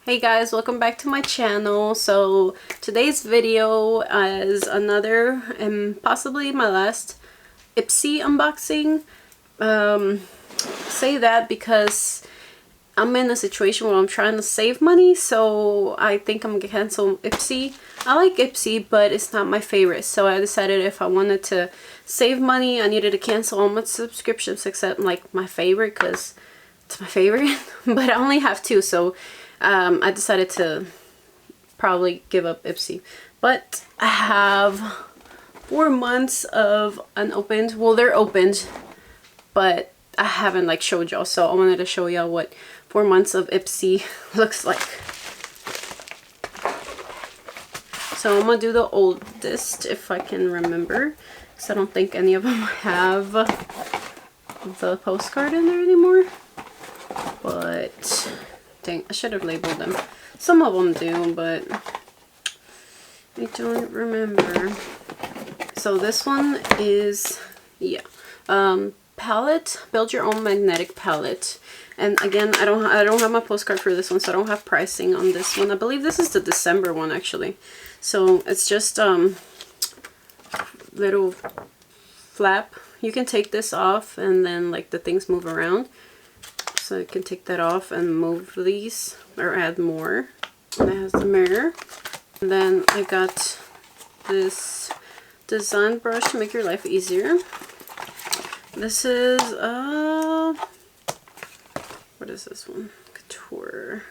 Hey guys, welcome back to my channel. So today's video is another and possibly my last Ipsy unboxing. Say that because I'm in a situation where I'm trying to save money, so I think I'm gonna cancel Ipsy. I like Ipsy, but it's not my favorite, so I decided if I wanted to save money, I needed to cancel all my subscriptions except like my favorite, because it's my favorite. But I only have two, so I decided to probably give up Ipsy. But I have 4 months of unopened. Well, they're opened, but I haven't like showed y'all, so I wanted to show y'all what 4 months of Ipsy looks like. So I'm gonna do the oldest if I can remember, because I don't think any of them have the postcard in there anymore. But dang, I should have labeled them. Some of them do, but I don't remember. So this one is, yeah, palette, build your own magnetic palette. And again, I don't have my postcard for this one, so I don't have pricing on this one. I believe this is the December one actually. So it's just little flap. You can take this off and then like the things move around. So you can take that off and move these or add more. And it has the mirror. And then I got this design brush to make your life easier. This is what is this one? Couture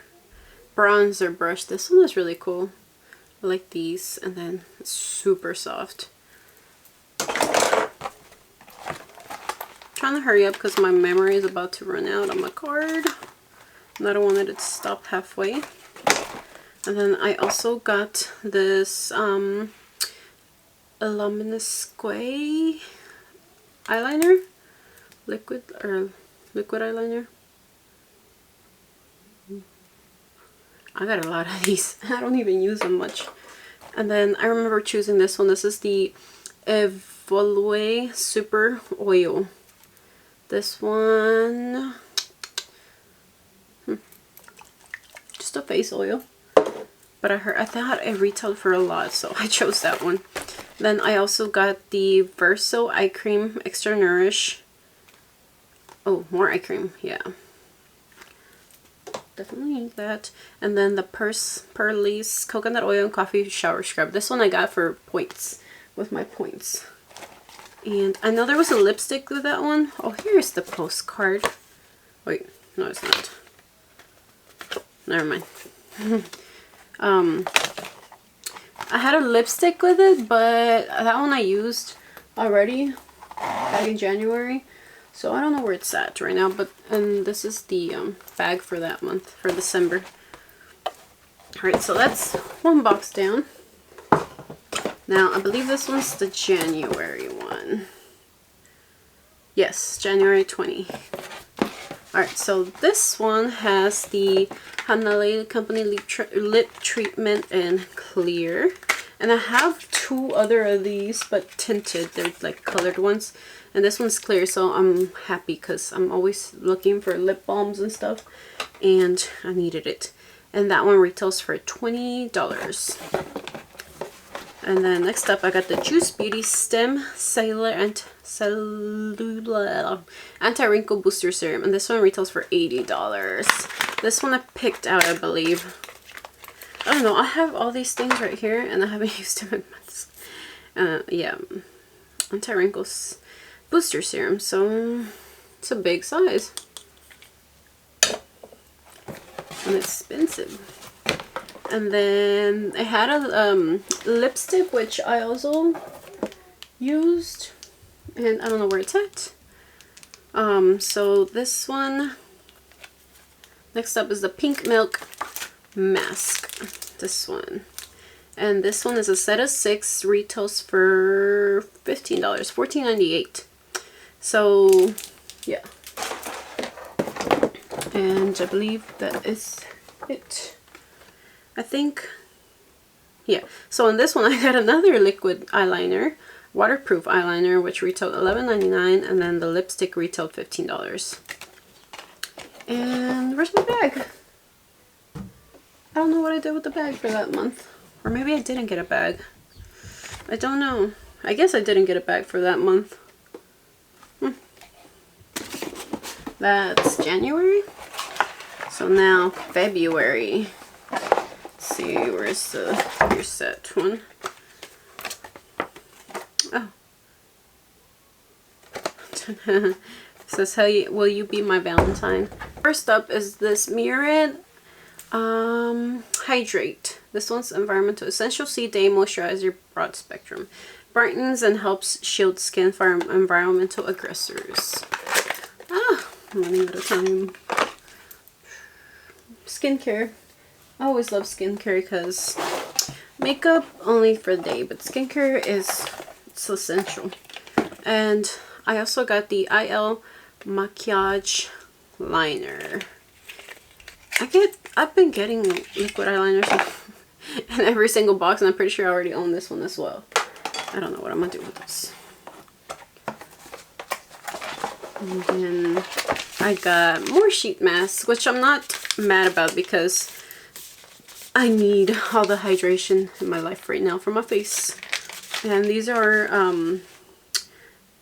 bronzer brush. This one is really cool. I like these, and then it's super soft. Trying to hurry up because my memory is about to run out on my card, and I don't want it to stop halfway. And then I also got this luminous gray eyeliner, liquid eyeliner. I got a lot of these. I don't even use them much. And then I remember choosing this one. This is the Evolue Super Oil. This one, just a face oil, but I thought it retailed for a lot, so I chose that one. Then I also got the Verso Eye Cream Extra Nourish. Oh, more eye cream, yeah. Definitely need that. And then the Purlisse Coconut Oil and Coffee Shower Scrub. This one I got for points, with my points. And I know there was a lipstick with that one. Oh, here's the postcard. Wait, no it's not. Never mind. I had a lipstick with it, but that one I used already back in January. So I don't know where it's at right now, but this is the bag for that month, for December. Alright, so that's one box down. Now, I believe this one's the January one. Yes, January 20. Alright, so this one has the Hanalei Company Lip Treatment in Clear. And I have two other of these, but tinted. They're like colored ones. And this one's clear, so I'm happy because I'm always looking for lip balms and stuff. And I needed it. And that one retails for $20. And then next up, I got the Juice Beauty Stem Cellular Anti-Wrinkle Booster Serum. And this one retails for $80. This one I picked out, I believe. I don't know, I have all these things right here, and I haven't used them in months. Yeah, Anti-Wrinkles Booster Serum. So, it's a big size. And expensive. And then I had a lipstick, which I also used, and I don't know where it's at. So this one, next up is the Pink Milk Mask. This one. And this one is a set of 6, retails for $15, $14.98. So, yeah. And I believe that is it. I think, yeah. So on this one, I got another liquid eyeliner, waterproof eyeliner, which retailed $11.99, and then the lipstick retailed $15. And where's my bag? I don't know what I did with the bag for that month. Or maybe I didn't get a bag. I don't know. I guess I didn't get a bag for that month. That's January. So now February. Let's see, here's that one. Oh. It says, will you be my Valentine? First up is this Mirrored Hydrate. This one's Environmental Essential C Day Moisturizer Broad Spectrum. Brightens and helps shield skin from environmental aggressors. I'm running out of time. Skincare. I always love skincare because makeup only for the day, but skincare it's essential. And I also got the IL Maquillage Liner. I've been getting liquid eyeliners in every single box, and I'm pretty sure I already own this one as well. I don't know what I'm gonna do with this. And then I got more sheet masks, which I'm not mad about because I need all the hydration in my life right now for my face. And these are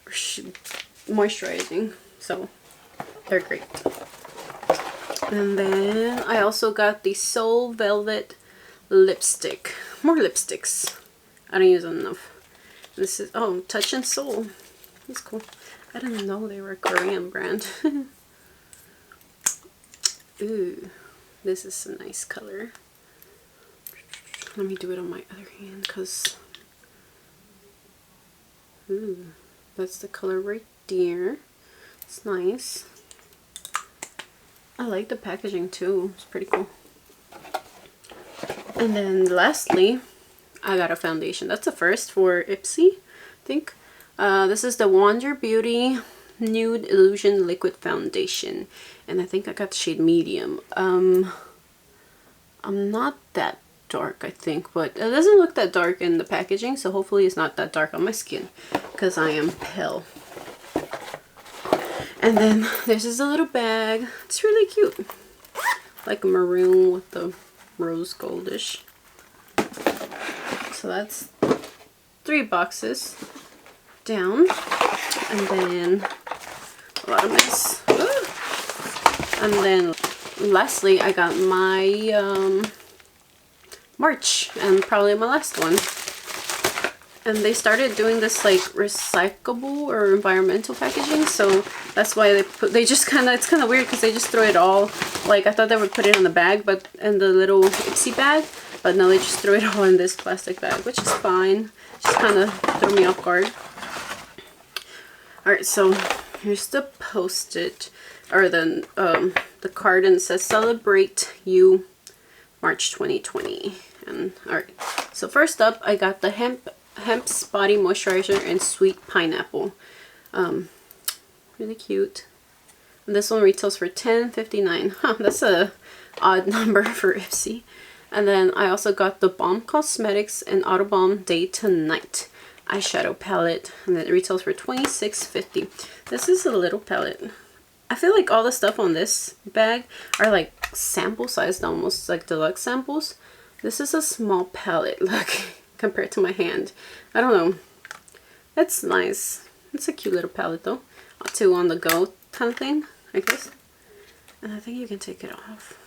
moisturizing, so they're great. And then I also got the Soul Velvet lipstick. More lipsticks. I don't use them enough. This is, oh, Touch and Soul. That's cool. I didn't know they were a Korean brand. Ooh, this is a nice color. Let me do it on my other hand, because ooh, that's the color right there. It's nice. I like the packaging too. It's pretty cool. And then lastly, I got a foundation. That's a first for Ipsy, I think. This is the Wander Beauty Nude Illusion Liquid Foundation. And I think I got the shade medium. I'm not that dark, I think, but it doesn't look that dark in the packaging, so hopefully it's not that dark on my skin, because I am pale. And then this is a little bag. It's really cute. Like a maroon with the rose goldish. So that's 3 boxes down. And then a lot of mess. And then lastly, I got my March, and probably my last one. And they started doing this like recyclable or environmental packaging, so that's why it's kind of weird because they just throw it all, like I thought they would put it on the bag, but in the little Ipsy bag, but no, they just threw it all in this plastic bag, which is fine. Just kind of threw me off guard. Alright, so here's the post-it, or the card, and it says Celebrate You March 2020. And alright, so first up I got the Hemp's Body Moisturizer in Sweet Pineapple. Really cute. And this one retails for $10.59. Huh, that's a odd number for Ipsy. And then I also got the Balm Cosmetics and Auto Balm Day to Night eyeshadow palette, and it retails for $26.50. This is a little palette. I feel like all the stuff on this bag are like sample sized, almost like deluxe samples. This is a small palette, look, compared to my hand. I don't know. That's nice. It's a cute little palette though. To on the go kind of thing, I guess. And I think you can take it off.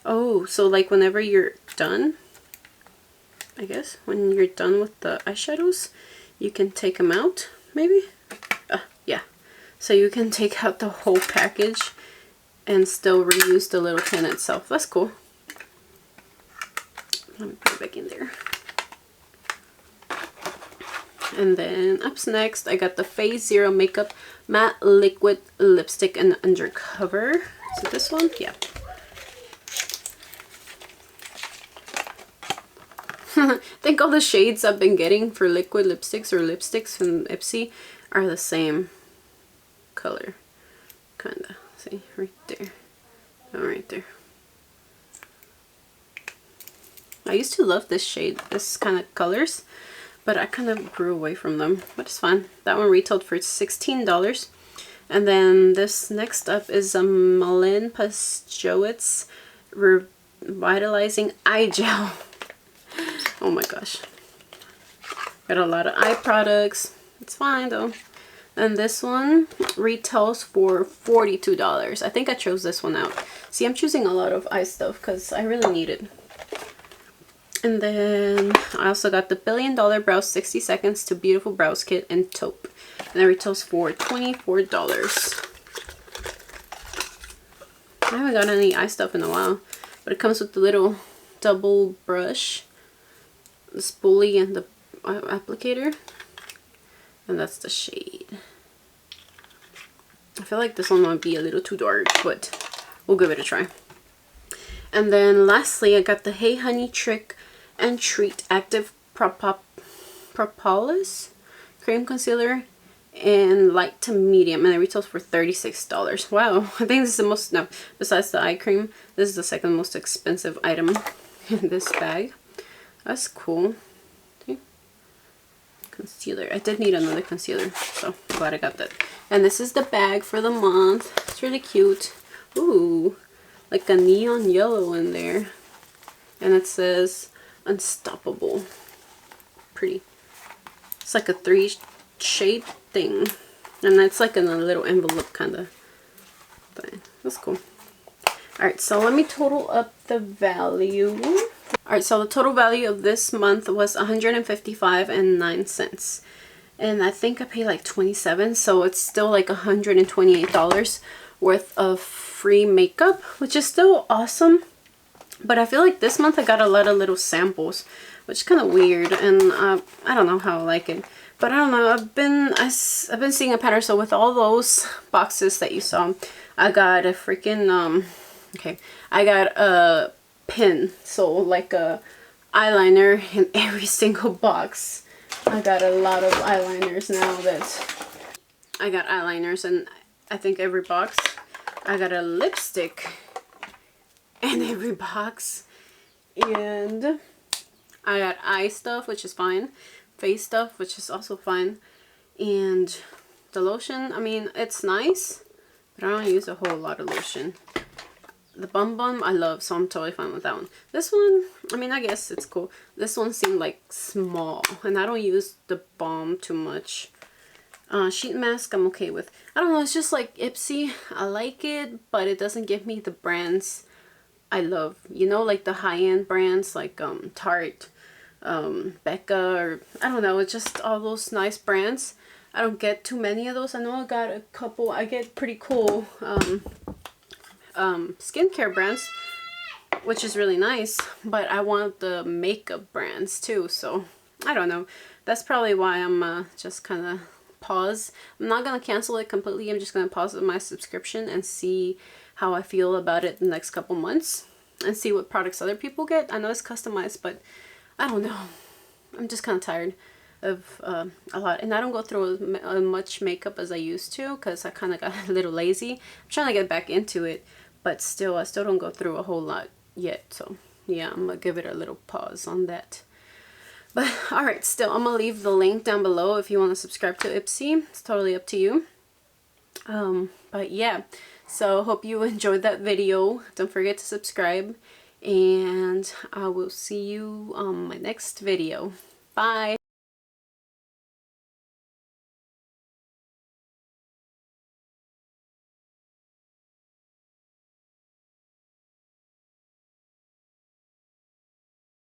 Oh, so like whenever you're done, I guess, when you're done with the eyeshadows, you can take them out, maybe? Yeah. So you can take out the whole package and still reuse the little tin itself. That's cool. Let me put it back in there. And then up next, I got the Phase Zero Makeup Matte Liquid Lipstick and Undercover. Is it this one? Yeah. I think all the shades I've been getting for liquid lipsticks or lipsticks from Ipsy are the same color. Kinda. See? Right there. Oh, right there. I used to love this shade, this kind of colors, but I kind of grew away from them, but it's fine. That one retailed for $16. And then this next up is a Malin Pastowitz Vitalizing Eye Gel. Oh my gosh. Got a lot of eye products. It's fine though. And this one retails for $42. I think I chose this one out. See, I'm choosing a lot of eye stuff because I really need it. And then I also got the $1 Billion Brows 60 Seconds to Beautiful Brows Kit in taupe. And that retails for $24. I haven't got any eye stuff in a while. But it comes with the little double brush, the spoolie, and the applicator. And that's the shade. I feel like this one might be a little too dark, but we'll give it a try. And then lastly, I got the Hey Honey Trick and Treat Active Propolis Cream Concealer in light to medium, and it retails for $36. Wow, I think this is the most, no, besides the eye cream, this is the second most expensive item in this bag. That's cool. Concealer. I did need another concealer, so glad I got that. And this is the bag for the month. It's really cute. Ooh, like a neon yellow in there. And it says Unstoppable. Pretty. It's like a 3-shade thing. And it's like in a little envelope kind of thing. That's cool. Alright, so let me total up the value. Alright, so the total value of this month was $155.09. And I think I paid like $27, so it's still like $128 worth of free makeup, which is still awesome. But I feel like this month I got a lot of little samples, which is kind of weird, and I don't know how I like it. But I don't know, I've been seeing a pattern. So with all those boxes that you saw, I got a freaking okay, I got a pin, so like a eyeliner in every single box. I got a lot of eyeliners now. That I got eyeliners in, I think, every box. I got a lipstick in every box, and I got eye stuff, which is fine, face stuff, which is also fine, and the lotion, I mean, it's nice, but I don't use a whole lot of lotion. The Bum Bum I love, so I'm totally fine with that one. This one, I mean, I guess it's cool. This one seemed like small, and I don't use the balm too much. Sheet mask I'm okay with. I don't know, it's just like Ipsy. I like it, but it doesn't give me the brands I love. You know, like the high-end brands like Tarte, Becca, or I don't know, it's just all those nice brands. I don't get too many of those. I know I got a couple. I get pretty cool skincare brands, which is really nice, but I want the makeup brands too, so I don't know. That's probably why I'm just kind of pause. I'm not gonna cancel it completely. I'm just gonna pause my subscription and see how I feel about it the next couple months and see what products other people get. I know it's customized, but I don't know. I'm just kind of tired of a lot, and I don't go through as much makeup as I used to because I kind of got a little lazy. I'm trying to get back into it, but still, I still don't go through a whole lot yet. So yeah, I'm gonna give it a little pause on that. But alright, still, I'm gonna leave the link down below if you want to subscribe to Ipsy. It's totally up to you. But yeah, so hope you enjoyed that video. Don't forget to subscribe, and I will see you on my next video. Bye!